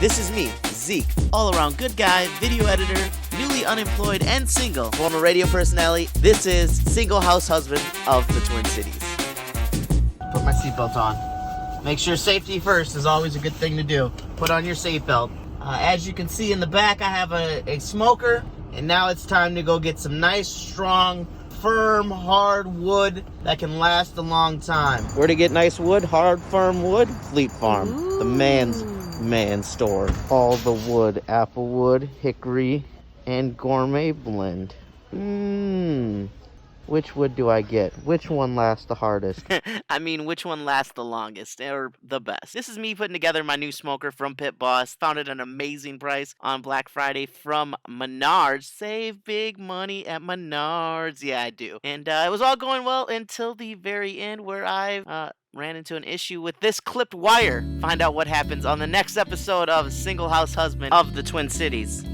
This is me, Zeke, all-around good guy, video editor, newly unemployed and single, former radio personality. This is single house husband of the Twin Cities. Put my seatbelt on. Make sure safety first is always a good thing to do. Put on your seatbelt. As you can see in the back, I have a smoker, and now it's time to go get some nice, strong, firm, hard wood that can last a long time. Where to get nice wood, hard, firm wood? Fleet Farm, the man's man store. All the wood, apple wood, hickory, and gourmet blend. Which wood do I get? Which one lasts the hardest? I mean, which one lasts the longest or the best? This is me putting together my new smoker from Pitboss. Found it at an amazing price on Black Friday from Menards. Save big money at Menards. Yeah, I do. And it was all going well until the very end where I ran into an issue with this clipped wire. Find out what happens on the next episode of Single House Husband of the Twin Cities.